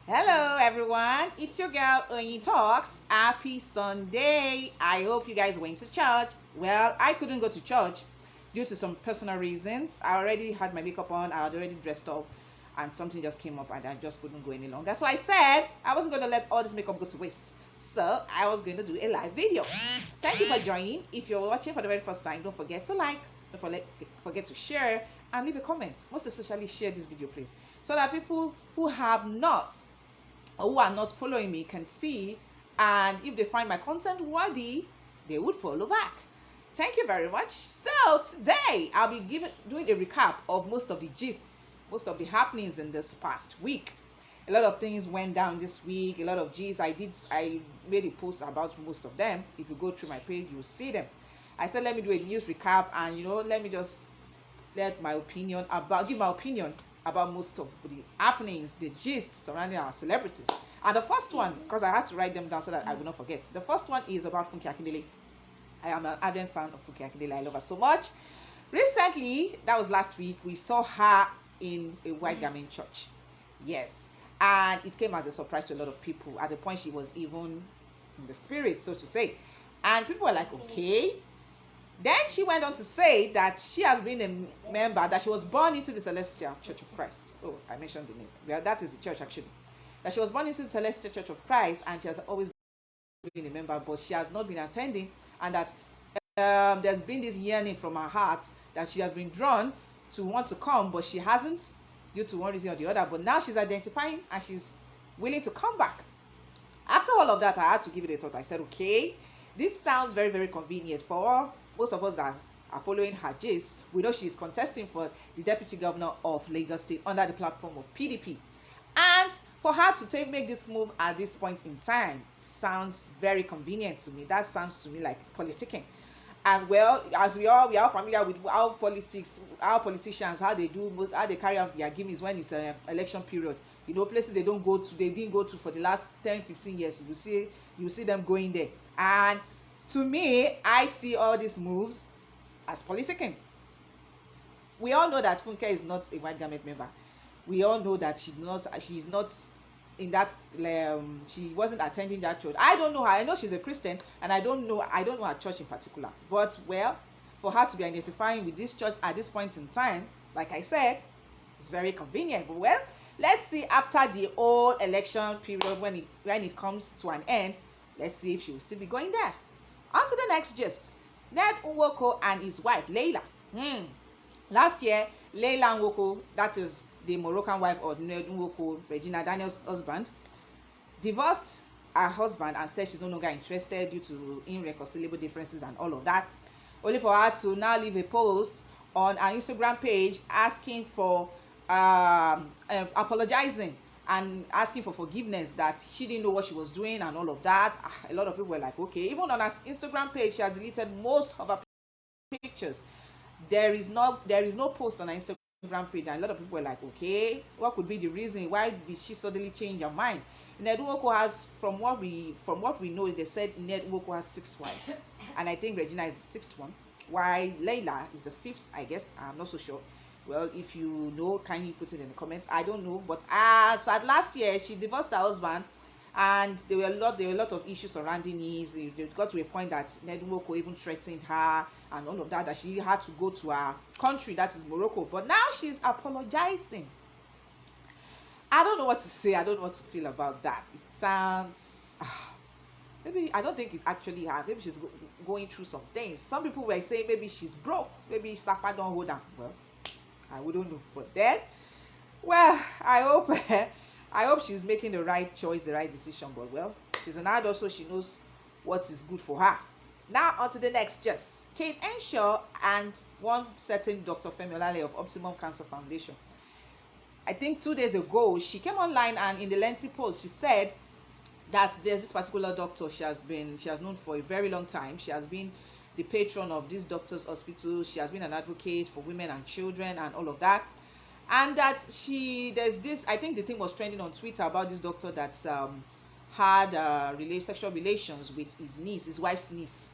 Hello everyone, it's your girl Onyi Talks. Happy Sunday. I hope you guys went to church. Well, I couldn't go to church due to some personal reasons. I already had my makeup on, I had already dressed up, and something just came up and I just couldn't go any longer. So I said I wasn't going to let all this makeup go to waste. So I was going to do a live video. Thank you for joining. If you're watching for the very first time, don't forget to like, don't forget to share, and leave a comment. Most especially share this video, please, so that people who have not or who are not following me can see, and if they find my content worthy, they would follow back. Thank you very much. So today I'll be doing a recap of most of the gists, most of the happenings in this past week. A lot of things went down this week, a lot of gists. I made a post about most of them. If you go through my page, you'll see them. I said let me do a news recap, and let me just give my opinion about most of the happenings, the gist surrounding our celebrities. And the first one, because I had to write them down so that I will not forget. The first one is about Funke Akindele. I am an ardent fan of Funke Akindele. I love her so much. Recently, that was last week, we saw her in a white garment church. Yes. And it came as a surprise to a lot of people. At the point, she was even in the spirit, so to say. And people were like, okay. Then she went on to say that she has been a member, that she was born into the Celestial Church of Christ. Oh, I mentioned the name. Well, that is the church actually. That she was born into the Celestial Church of Christ, and she has always been a member, but she has not been attending, and that there's been this yearning from her heart that she has been drawn to want to come, but she hasn't, due to one reason or the other. But now she's identifying and she's willing to come back. After all of that, I had to give it a thought. I said, okay, this sounds very, very convenient for most of us that are following her gist. We know she's contesting for the deputy governor of Lagos State under the platform of PDP. And for her to make this move at this point in time sounds very convenient to me. That sounds to me like politicking. And well, as we are familiar with how politicians, how they carry out their gimmicks when it's an election period. Places they didn't go to for the last 10-15 years. You see them going there. And to me, I see all these moves as politicking. We all know that Funke is not a white garment member. We all know that she's not in that she wasn't attending that church. I don't know her. I know she's a Christian, and I don't know her church in particular. But well, for her to be identifying with this church at this point in time, like I said, it's very convenient. But well, let's see after the whole election period, when it comes to an end, let's see if she will still be going there. On to the next gist. Ned Nwoko and his wife Leila. Last year, Leila Nwoko, that is the Moroccan wife of Ned Nwoko, Regina Daniels' husband, divorced her husband and said she's no longer interested due to irreconcilable differences and all of that, only for her to now leave a post on her Instagram page asking for apologizing and asking for forgiveness, that she didn't know what she was doing and all of that. A lot of people were like, okay. Even on her Instagram page, she has deleted most of her pictures. There is no post on her Instagram page, and a lot of people were like, okay, what could be the reason? Why did she suddenly change her mind? Ned Nwoko has, from what we know, they said Ned Nwoko has 6 wives, and I think Regina is the 6th one, while Leila is the 5th, I guess. I'm not so sure. Well, if you know, kindly put it in the comments. I don't know, but as at last year, she divorced her husband, and there were a lot of issues surrounding it. They got to a point that Ned Nwoko even threatened her and all of that, that she had to go to her country, that is Morocco. But now she's apologizing. I don't know what to say. I don't know what to feel about that. It sounds maybe, I don't think it's actually her. Maybe she's going through some things. Some people were saying maybe she's broke. Maybe Sapa don't hold her. Well, I wouldn't know. But then, well, I hope she's making the right choice, the right decision. But well, she's an adult, so she knows what is good for her. Now on to the next gist. Kate Henshaw and one certain Dr. Femi Olale of Optimum Cancer Foundation. I think 2 days ago, she came online, and in the lengthy post, she said that there's this particular doctor she has known for a very long time. She has been the patron of this doctor's hospital. She has been an advocate for women and children and all of that. And that there's this, I think the thing was trending on Twitter about this doctor that had sexual relations with his wife's niece.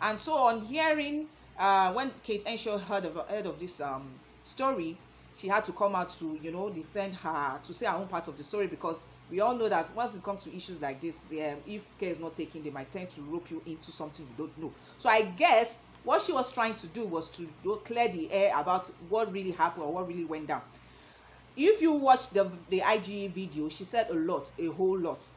And so on hearing, when Kate Henshaw heard of this story, she had to come out to, you know, defend her, to say her own part of the story, because we all know that once it comes to issues like this, if care is not taken, they might tend to rope you into something you don't know. So I guess what she was trying to do was to clear the air about what really happened or what really went down. If you watch the IG video, she said a whole lot.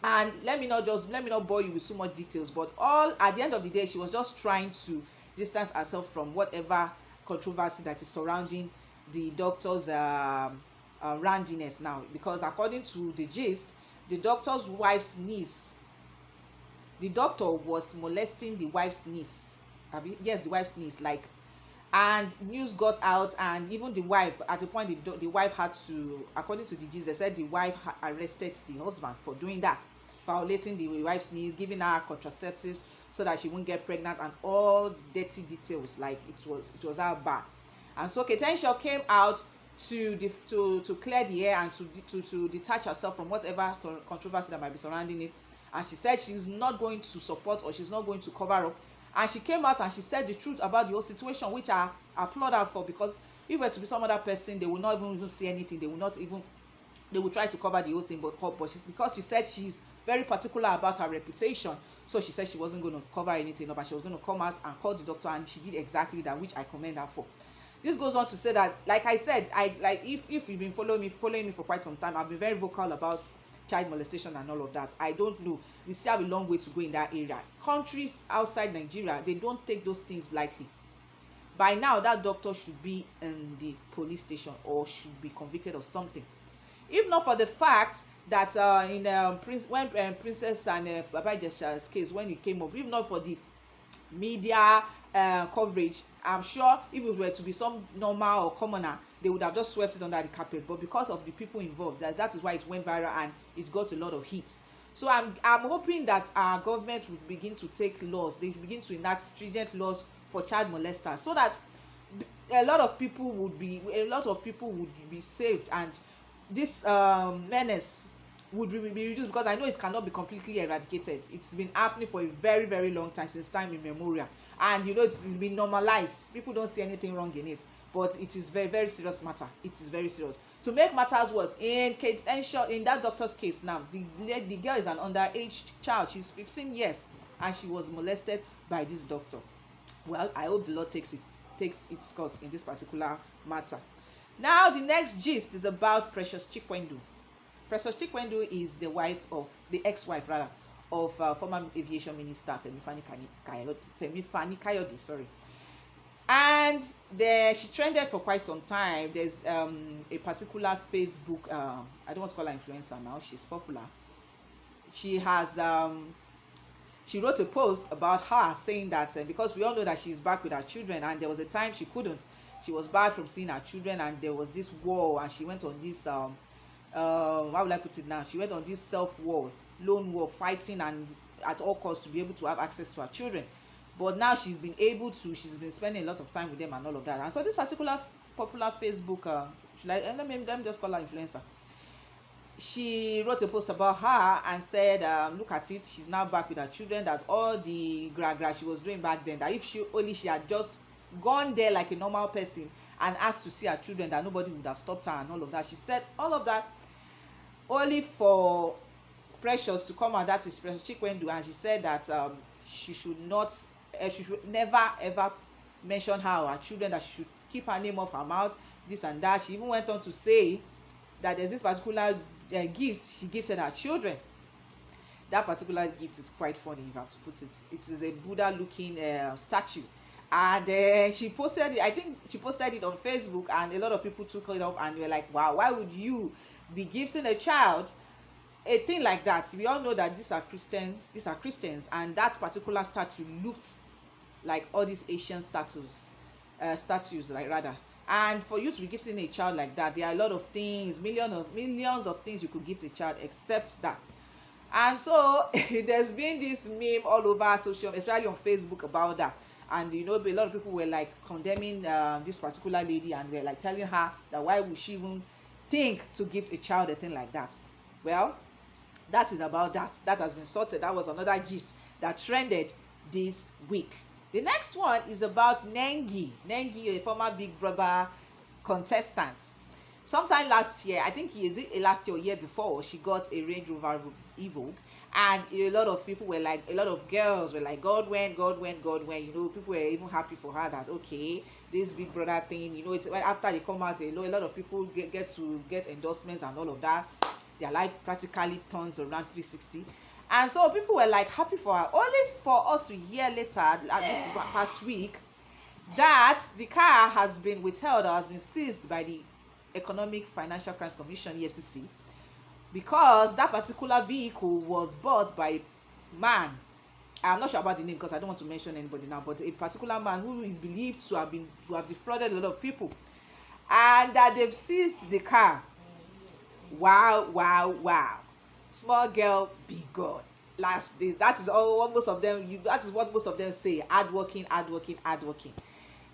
And let me not bore you with so much details, but all at the end of the day, she was just trying to distance herself from whatever controversy that is surrounding the doctor's randiness now, because according to the gist, the doctor's wife's niece, the doctor was molesting the wife's niece. Yes, the wife's niece, like, and news got out, and even the wife, at the point, the wife had to, according to the gist, they said the wife arrested the husband for doing that, violating the wife's niece, giving her contraceptives so that she won't get pregnant, and all the dirty details. Like, it was that bad. And so Ketenshio came out to clear the air and to detach herself from whatever controversy that might be surrounding it. And she said she's not going to support, or she's not going to cover up. And she came out and she said the truth about the whole situation, which I applaud her for, because if it were to be some other person, they will not even say anything. They will try to cover the whole thing, but because she said she's very particular about her reputation, so she said she wasn't going to cover anything up, and she was going to come out and call the doctor, and she did exactly that, which I commend her for. This goes on to say that, like I said, if you've been following me for quite some time, I've been very vocal about child molestation and all of that. I don't know, we still have a long way to go in that area. Countries outside Nigeria, they don't take those things lightly. By now, that doctor should be in the police station or should be convicted of something. If not for the fact that when Princess and Baba Ijesha's case, when it came up, if not for the media coverage, I'm sure if it were to be some normal or commoner, they would have just swept it under the carpet. But because of the people involved, that is why it went viral and it got a lot of hits. So I'm hoping that our government would begin to take laws, they begin to enact stringent laws for child molesters, so that a lot of people would be saved, and this menace would be reduced, because I know it cannot be completely eradicated. It's been happening for a very, very long time, since time immemorial, and you know, it's been normalized. People don't see anything wrong in it, but it is very, very serious matter. It is very serious. To make matters worse, in that doctor's case now, the girl is an underage child. She's 15 years and she was molested by this doctor. Well, I hope the law takes its course in this particular matter. Now, the next gist is about Precious Chikwendu. Precious Chikwendu is the ex-wife rather of former aviation minister Femi Fani-Kayode, sorry. And she trended for quite some time. There's a particular Facebook, I don't want to call her influencer now, she's popular. She has she wrote a post about her, saying that because we all know that she's back with her children, and there was a time she couldn't. She was barred from seeing her children, and there was this war, and she went on this how will I put it now? She went on this self-war, lone war, fighting and at all costs to be able to have access to her children. But now she's been spending a lot of time with them and all of that. And so this particular popular Facebook, let me just call her influencer, she wrote a post about her and said, look at it, she's now back with her children, that all the gra she was doing back then, that if she had just gone there like a normal person and asked to see her children, that nobody would have stopped her and all of that. She said all of that only for Precious to come out, that is Precious Chikwendu, and she said that she should never ever mention her or her children, that she should keep her name off her mouth, this and that. She even went on to say that there's this particular gift she gifted her children. That particular gift is quite funny, if I have to put it. It is a Buddha looking statue, and she posted it, I think she posted it on Facebook, and a lot of people took it up and were like, wow, why would you be gifting a child a thing like that? We all know that these are Christians, and that particular statue looked like all these Asian statues like rather. And for you to be gifting a child like that, there are a lot of things, millions of things you could gift a child except that. And so there's been this meme all over social, especially on Facebook, about that. And you know, a lot of people were like condemning this particular lady, and were like telling her that why would she even think to gift a child a thing like that. Well, that is about that. That has been sorted. That was another gist that trended this week. The next one is about Nengi, a former Big Brother contestants. Sometime last year, I think last year or year before, she got a Range Rover Evoque, and a lot of people were like, a lot of girls were like, God went, God went, God went. You know, people were even happy for her that, okay, this Big Brother thing, you know, it's after they come out, you know, a lot of people get to get endorsements and all of that. Their life practically turns around 360. And so people were like happy for her, only for us to hear later, at this past week, that the car has been withheld or has been seized by the Economic Financial Crimes Commission, EFCC, because that particular vehicle was bought by a man. I'm not sure about the name because I don't want to mention anybody now, but a particular man who is believed to have defrauded a lot of people, and that they've seized the car. Wow, wow, wow. Small girl, big God. Last days, that is all what most of them, that is what most of them say. Hardworking, hardworking, hardworking.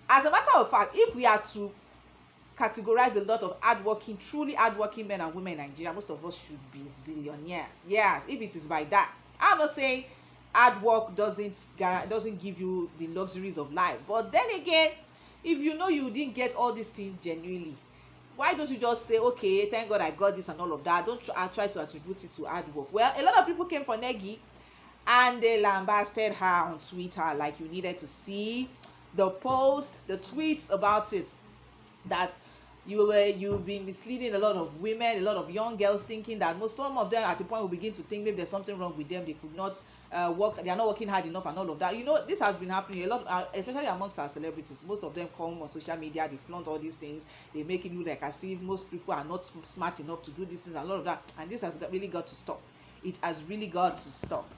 As a matter of fact, if we are to categorize a lot of hardworking, truly hardworking men and women in Nigeria, most of us should be zillionaires. Yes, if it is by that. I'm not saying hard work doesn't give you the luxuries of life, but then again, if you know you didn't get all these things genuinely, why don't you just say, okay, thank God I got this and all of that? Don't try to attribute it to hard work. Well, a lot of people came for Nengi, and they lambasted her on Twitter, like you needed to see the post, the tweets about it, that you've been misleading a lot of women, a lot of young girls, thinking that some of them at the point will begin to think maybe there's something wrong with them, they could not work, they are not working hard enough and all of that. You know, this has been happening a lot, especially amongst our celebrities. Most of them come on social media, they flaunt all these things, they make it look like as if most people are not smart enough to do these things and all of that, and this has really got to stop. It has really got to stop.